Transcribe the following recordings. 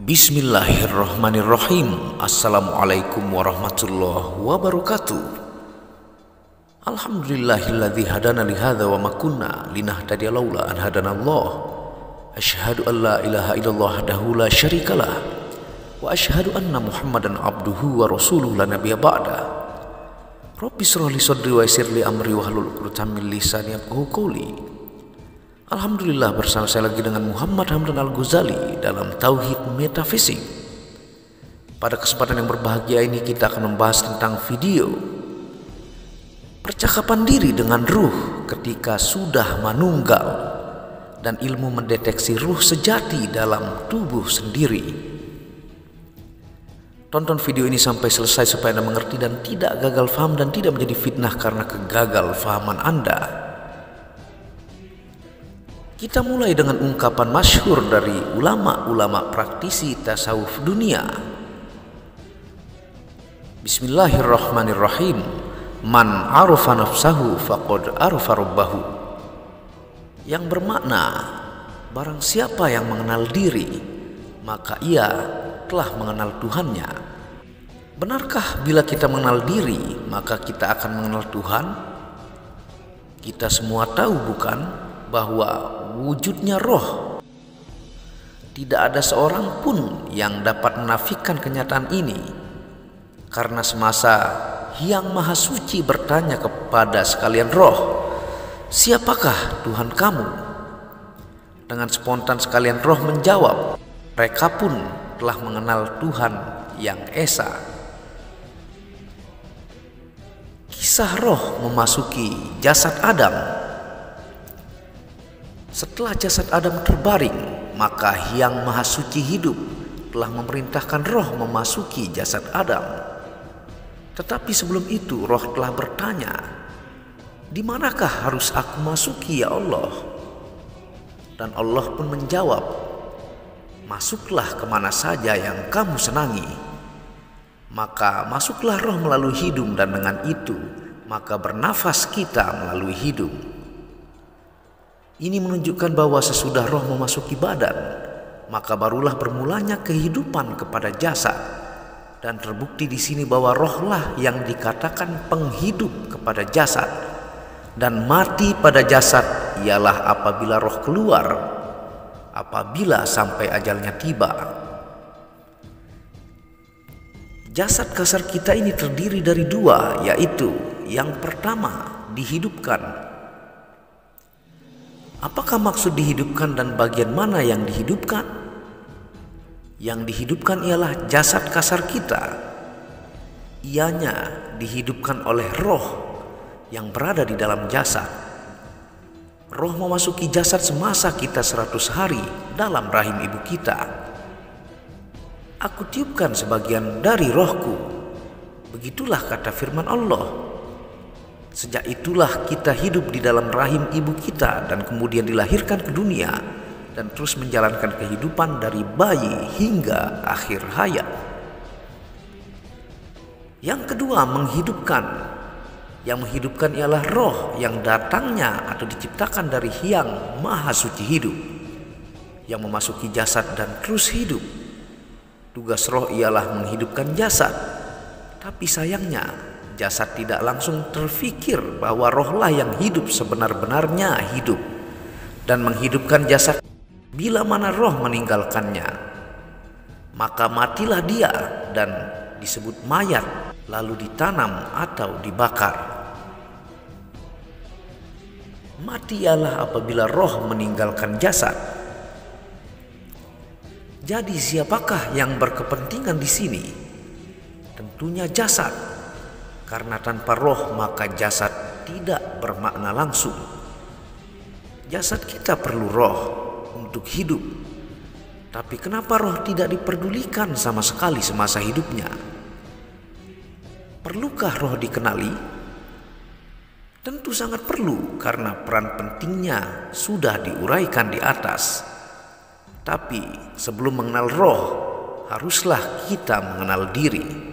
Bismillahirrahmanirrahim. Assalamualaikum warahmatullahi wabarakatuh. Alhamdulillahilladzi hadana lihadza wa ma kunna linahtadiya laula an hadanallah. Asyhadu an la ilaha illallah wahdahu la syarikalah wa asyhadu anna Muhammadan abduhu wa rasuluhu la nabiyya ba'da. Rabbi shrah li sadri wa yassir li amri wahlul 'uqdatam min lisani yafqahu qawli. Alhamdulillah, bersama saya lagi dengan Muhammad Hamdan Al-Ghazali dalam Tauhid Metafisik. Pada kesempatan yang berbahagia ini kita akan membahas tentang video percakapan diri dengan ruh ketika sudah manunggal dan ilmu mendeteksi ruh sejati dalam tubuh sendiri. Tonton video ini sampai selesai supaya Anda mengerti dan tidak gagal faham dan tidak menjadi fitnah karena kegagalfahaman Anda. Kita mulai dengan ungkapan masyhur dari ulama-ulama praktisi tasawuf dunia. Bismillahirrahmanirrahim. Man arafa nafsahu faqad arafa rabbahu. Yang bermakna, barang siapa yang mengenal diri, maka ia telah mengenal Tuhannya. Benarkah bila kita mengenal diri, maka kita akan mengenal Tuhan? Kita semua tahu bukan bahwa wujudnya roh. Tidak ada seorang pun yang dapat menafikan kenyataan ini, karena semasa Yang Maha Suci bertanya kepada sekalian roh, "Siapakah Tuhan kamu?" Dengan spontan sekalian roh menjawab, mereka pun telah mengenal Tuhan yang Esa. Kisah roh memasuki jasad Adam. Setelah jasad Adam terbaring, maka Yang Maha Suci hidup telah memerintahkan roh memasuki jasad Adam. Tetapi sebelum itu roh telah bertanya, "Di manakah harus aku masuki ya Allah?" Dan Allah pun menjawab, "Masuklah kemana saja yang kamu senangi." Maka masuklah roh melalui hidung, dan dengan itu maka bernafas kita melalui hidung. Ini menunjukkan bahwa sesudah roh memasuki badan, maka barulah bermulanya kehidupan kepada jasad. Dan terbukti di sini bahwa rohlah yang dikatakan penghidup kepada jasad. Dan mati pada jasad ialah apabila roh keluar, apabila sampai ajalnya tiba. Jasad kasar kita ini terdiri dari dua, yaitu yang pertama dihidupkan. Apakah maksud dihidupkan dan bagian mana yang dihidupkan? Yang dihidupkan ialah jasad kasar kita. Ianya dihidupkan oleh roh yang berada di dalam jasad. Roh memasuki jasad semasa kita 100 hari dalam rahim ibu kita. "Aku tiupkan sebagian dari rohku." Begitulah kata firman Allah. Sejak itulah kita hidup di dalam rahim ibu kita dan kemudian dilahirkan ke dunia dan terus menjalankan kehidupan dari bayi hingga akhir hayat. Yang kedua, menghidupkan. Yang menghidupkan ialah roh yang datangnya atau diciptakan dari Yang Maha Suci hidup, yang memasuki jasad dan terus hidup. Tugas roh ialah menghidupkan jasad, tapi sayangnya jasad tidak langsung terfikir bahwa rohlah yang hidup sebenar-benarnya hidup dan menghidupkan jasad. Bila mana roh meninggalkannya, maka matilah dia dan disebut mayat, lalu ditanam atau dibakar. Mati ialah apabila roh meninggalkan jasad. Jadi siapakah yang berkepentingan di sini? Tentunya jasad. Karena tanpa roh maka jasad tidak bermakna langsung. Jasad kita perlu roh untuk hidup. Tapi kenapa roh tidak diperdulikan sama sekali semasa hidupnya? Perlukah roh dikenali? Tentu sangat perlu, karena peran pentingnya sudah diuraikan di atas. Tapi sebelum mengenal roh, haruslah kita mengenal diri.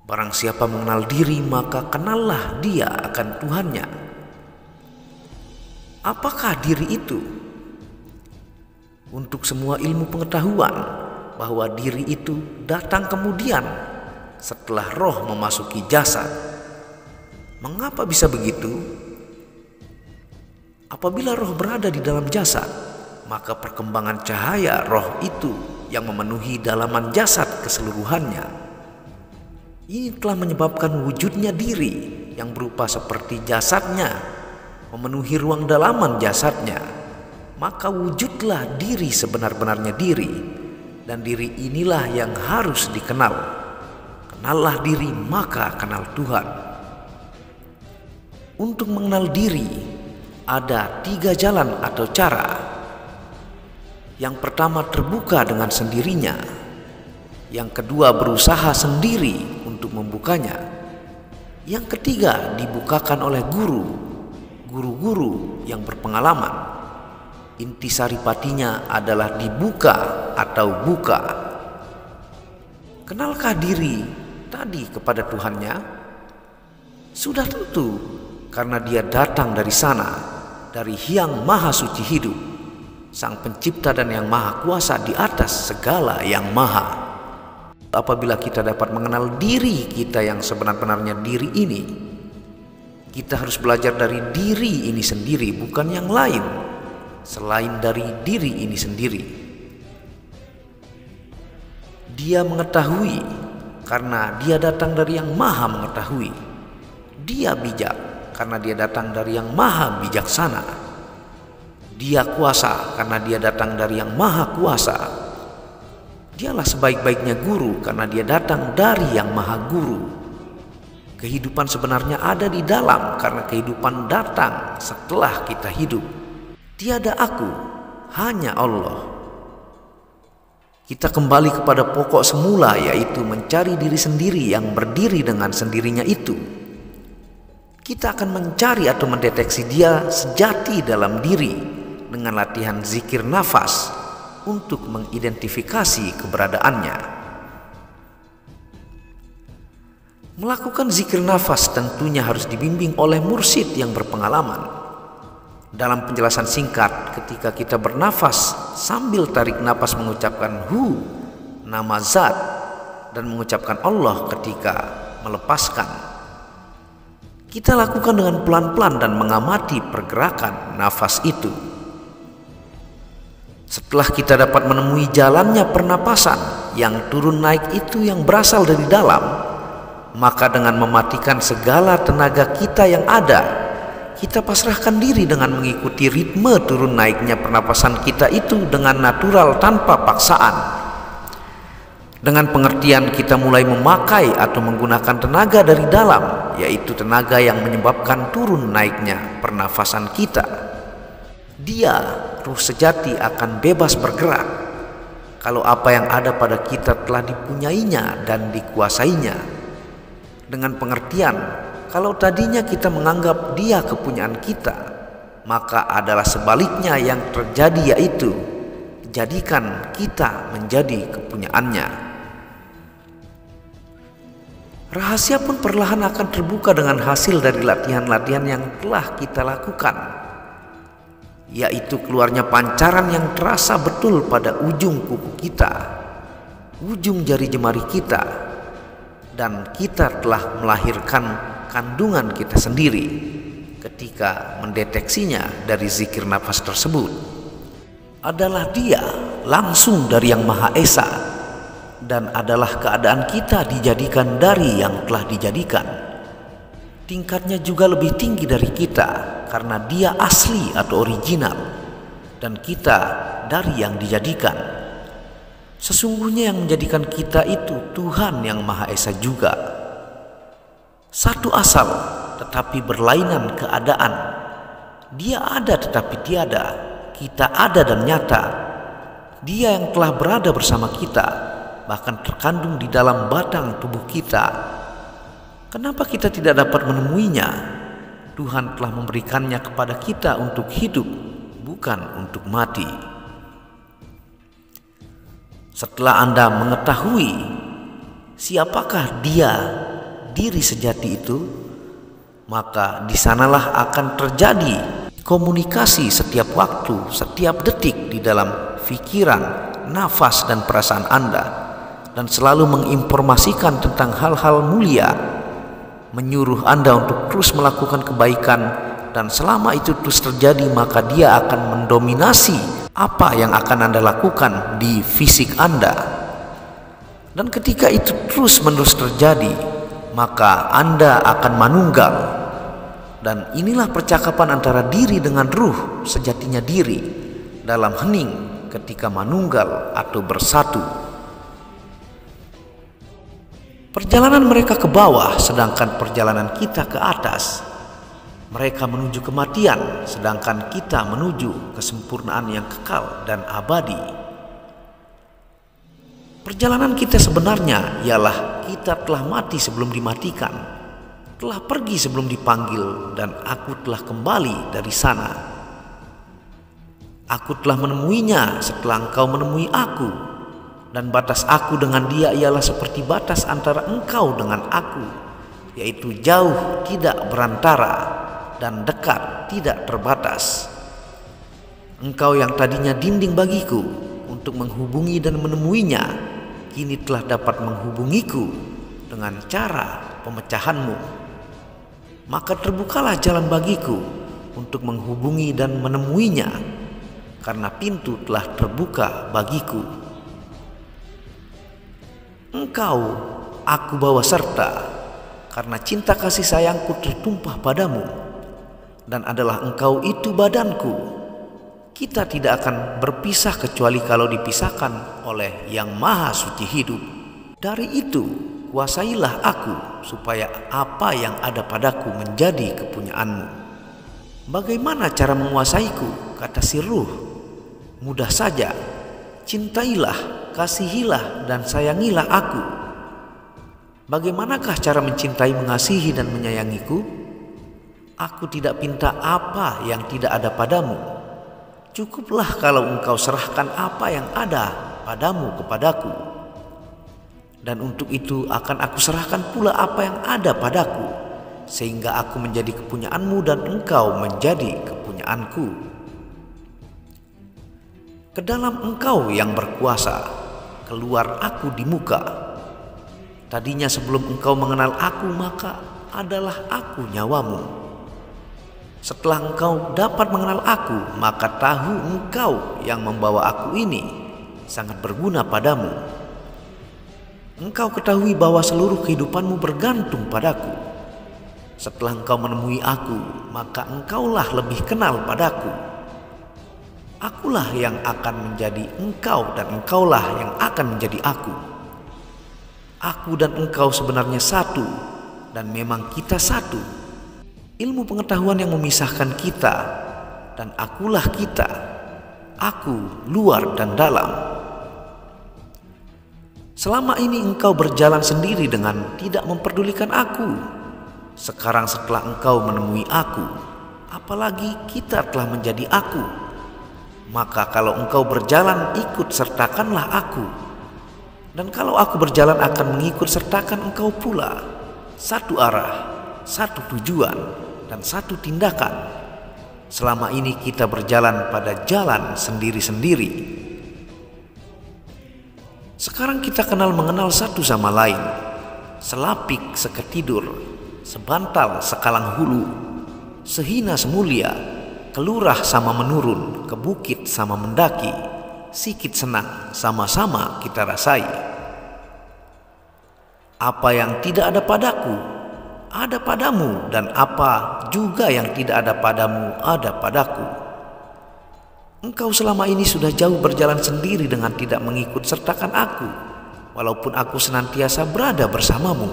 Barang siapa mengenal diri, maka kenallah dia akan Tuhannya. Apakah diri itu? untuk semua ilmu pengetahuan bahwa diri itu datang kemudian setelah roh memasuki jasad. Mengapa bisa begitu? Apabila roh berada di dalam jasad, maka perkembangan cahaya roh itu yang memenuhi dalaman jasad keseluruhannya. Ini telah menyebabkan wujudnya diri yang berupa seperti jasadnya memenuhi ruang dalaman jasadnya. Maka wujudlah diri sebenar-benarnya diri, dan diri inilah yang harus dikenal. Kenallah diri, maka kenal Tuhan. Untuk mengenal diri ada 3 jalan atau cara. Yang pertama terbuka dengan sendirinya. Yang kedua berusaha sendiri untuk membukanya. Yang ketiga dibukakan oleh guru-guru yang berpengalaman. Intisaripatinya adalah dibuka atau buka. Kenalkah diri tadi kepada Tuhannya? Sudah tentu, karena dia datang dari sana, dari Hyang Maha Suci Hidup, Sang Pencipta dan yang Maha Kuasa di atas segala yang maha. Apabila kita dapat mengenal diri kita yang sebenar-benarnya diri ini, kita harus belajar dari diri ini sendiri, bukan yang lain selain dari diri ini sendiri. Dia mengetahui karena dia datang dari yang maha mengetahui. Dia bijak karena dia datang dari yang maha bijaksana. Dia kuasa karena dia datang dari yang maha kuasa. Dialah sebaik-baiknya guru karena dia datang dari yang maha guru. Kehidupan sebenarnya ada di dalam karena kehidupan datang setelah kita hidup. Tiada aku, hanya Allah. Kita kembali kepada pokok semula, yaitu mencari diri sendiri yang berdiri dengan sendirinya itu. Kita akan mencari atau mendeteksi dia sejati dalam diri dengan latihan zikir nafas untuk mengidentifikasi keberadaannya. Melakukan zikir nafas tentunya harus dibimbing oleh mursyid yang berpengalaman. Dalam penjelasan singkat, ketika kita bernafas sambil tarik nafas mengucapkan hu, nama zat, dan mengucapkan Allah ketika melepaskan, kita lakukan dengan pelan-pelan dan mengamati pergerakan nafas itu. Setelah kita dapat menemui jalannya pernapasan yang turun naik itu yang berasal dari dalam, maka dengan mematikan segala tenaga kita yang ada, kita pasrahkan diri dengan mengikuti ritme turun naiknya pernapasan kita itu dengan natural tanpa paksaan. Dengan pengertian kita mulai memakai atau menggunakan tenaga dari dalam, yaitu tenaga yang menyebabkan turun naiknya pernafasan kita. Dia, ruh sejati, akan bebas bergerak kalau apa yang ada pada kita telah dipunyainya dan dikuasainya. Dengan pengertian, kalau tadinya kita menganggap dia kepunyaan kita, maka adalah sebaliknya yang terjadi, yaitu jadikan kita menjadi kepunyaannya. Rahasia pun perlahan akan terbuka dengan hasil dari latihan-latihan yang telah kita lakukan, yaitu keluarnya pancaran yang terasa betul pada ujung kuku kita, ujung jari jemari kita, dan kita telah melahirkan kandungan kita sendiri ketika mendeteksinya dari zikir nafas tersebut. Adalah dia langsung dari Yang Maha Esa, dan adalah keadaan kita dijadikan dari yang telah dijadikan. Tingkatnya juga lebih tinggi dari kita karena dia asli atau original, dan kita dari yang dijadikan. Sesungguhnya yang menjadikan kita itu Tuhan Yang Maha Esa juga. Satu asal tetapi berlainan keadaan. Dia ada tetapi tiada, kita ada dan nyata. Dia yang telah berada bersama kita, bahkan terkandung di dalam batang tubuh kita. Kenapa kita tidak dapat menemuinya? Tuhan telah memberikannya kepada kita untuk hidup, bukan untuk mati. Setelah Anda mengetahui siapakah dia, diri sejati itu, maka di sanalah akan terjadi komunikasi setiap waktu, setiap detik di dalam pikiran, nafas, dan perasaan Anda, dan selalu menginformasikan tentang hal-hal mulia, menyuruh Anda untuk terus melakukan kebaikan, dan selama itu terus terjadi maka dia akan mendominasi apa yang akan Anda lakukan di fisik Anda. Dan ketika itu terus-menerus terjadi, maka Anda akan manunggal. Dan inilah percakapan antara diri dengan ruh sejatinya diri dalam hening ketika manunggal atau bersatu. Perjalanan mereka ke bawah sedangkan perjalanan kita ke atas. Mereka menuju kematian sedangkan kita menuju kesempurnaan yang kekal dan abadi. Perjalanan kita sebenarnya ialah kita telah mati sebelum dimatikan, telah pergi sebelum dipanggil, dan aku telah kembali dari sana. Aku telah menemuinya setelah engkau menemui aku, dan batas aku dengan dia ialah seperti batas antara engkau dengan aku, yaitu jauh tidak berantara dan dekat tidak terbatas. Engkau yang tadinya dinding bagiku untuk menghubungi dan menemuinya, kini telah dapat menghubungiku dengan cara pemecahanmu. Maka terbukalah jalan bagiku untuk menghubungi dan menemuinya, karena pintu telah terbuka bagiku. Engkau aku bawa serta, karena cinta kasih sayangku tertumpah padamu, dan adalah engkau itu badanku. Kita tidak akan berpisah kecuali kalau dipisahkan oleh Yang Maha Suci Hidup. Dari itu kuasailah aku, supaya apa yang ada padaku menjadi kepunyaanmu. Bagaimana cara menguasaiku? Kata si ruh. Mudah saja, cintailah, kasihilah, dan sayangilah aku. Bagaimanakah cara mencintai, mengasihi, dan menyayangiku? Aku tidak minta apa yang tidak ada padamu. Cukuplah kalau engkau serahkan apa yang ada padamu kepadaku. Dan untuk itu akan aku serahkan pula apa yang ada padaku, sehingga aku menjadi kepunyaanmu dan engkau menjadi kepunyaanku. Ke dalam engkau yang berkuasa, keluar aku di muka. Tadinya sebelum engkau mengenal aku, maka adalah aku nyawamu. Setelah engkau dapat mengenal aku, maka tahu engkau yang membawa aku ini sangat berguna padamu. Engkau ketahui bahwa seluruh kehidupanmu bergantung padaku. Setelah engkau menemui aku, maka engkaulah lebih kenal padaku. Akulah yang akan menjadi engkau, dan engkaulah yang akan menjadi aku. Aku dan engkau sebenarnya satu, dan memang kita satu. Ilmu pengetahuan yang memisahkan kita, dan akulah kita. Aku luar dan dalam. Selama ini engkau berjalan sendiri dengan tidak memperdulikan aku. Sekarang setelah engkau menemui aku, apalagi kita telah menjadi aku, maka kalau engkau berjalan, ikut sertakanlah aku. Dan kalau aku berjalan, akan mengikut sertakan engkau pula. Satu arah, satu tujuan, dan satu tindakan. Selama ini kita berjalan pada jalan sendiri-sendiri. Sekarang kita kenal mengenal satu sama lain. Selapik seketidur, sebantal sekalang hulu, sehina semulia, kelurah sama menurun, ke bukit sama mendaki, sikit senang sama-sama kita rasai. Apa yang tidak ada padaku, ada padamu, dan apa juga yang tidak ada padamu, ada padaku. Engkau selama ini sudah jauh berjalan sendiri dengan tidak mengikut sertakan aku, walaupun aku senantiasa berada bersamamu.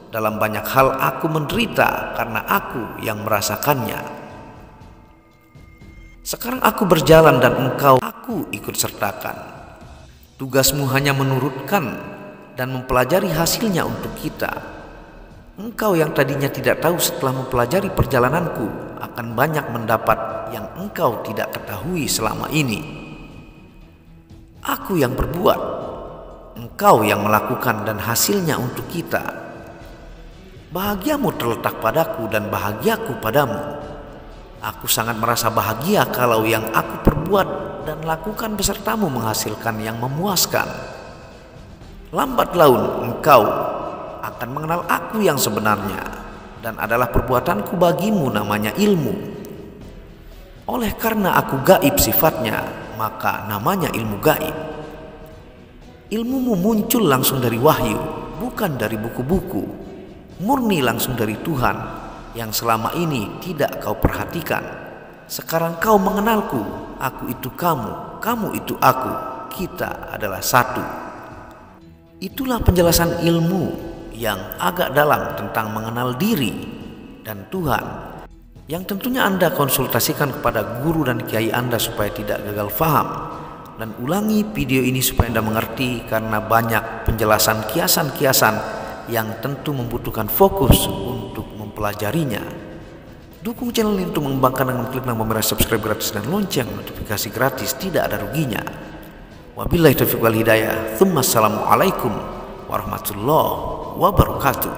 Dalam banyak hal aku menderita karena aku yang merasakannya. Sekarang aku berjalan dan engkau aku ikut sertakan. Tugasmu hanya menurutkan dan mempelajari hasilnya untuk kita. Engkau yang tadinya tidak tahu, setelah mempelajari perjalananku akan banyak mendapat yang engkau tidak ketahui selama ini. Aku yang berbuat, engkau yang melakukan, dan hasilnya untuk kita. Bahagiamu terletak padaku dan bahagiaku padamu. Aku sangat merasa bahagia kalau yang aku perbuat dan lakukan besertamu menghasilkan yang memuaskan. Lambat laun engkau akan mengenal aku yang sebenarnya, dan adalah perbuatanku bagimu namanya ilmu. Oleh karena aku gaib sifatnya, maka namanya ilmu gaib. Ilmumu muncul langsung dari wahyu, bukan dari buku-buku, murni langsung dari Tuhan yang selama ini tidak kau perhatikan. Sekarang kau mengenalku, aku itu kamu, kamu itu aku, kita adalah satu. Itulah penjelasan ilmu yang agak dalam tentang mengenal diri dan Tuhan, yang tentunya Anda konsultasikan kepada guru dan kiai Anda supaya tidak gagal faham. Dan ulangi video ini supaya Anda mengerti, karena banyak penjelasan kiasan-kiasan yang tentu membutuhkan fokus untuk mempelajarinya. Dukung channel ini untuk mengembangkan dengan klik tombol merah subscribe gratis dan lonceng notifikasi gratis, tidak ada ruginya. Wabillahi taufiq wal hidayah. Assalamualaikum warahmatullahi wabarakatuh.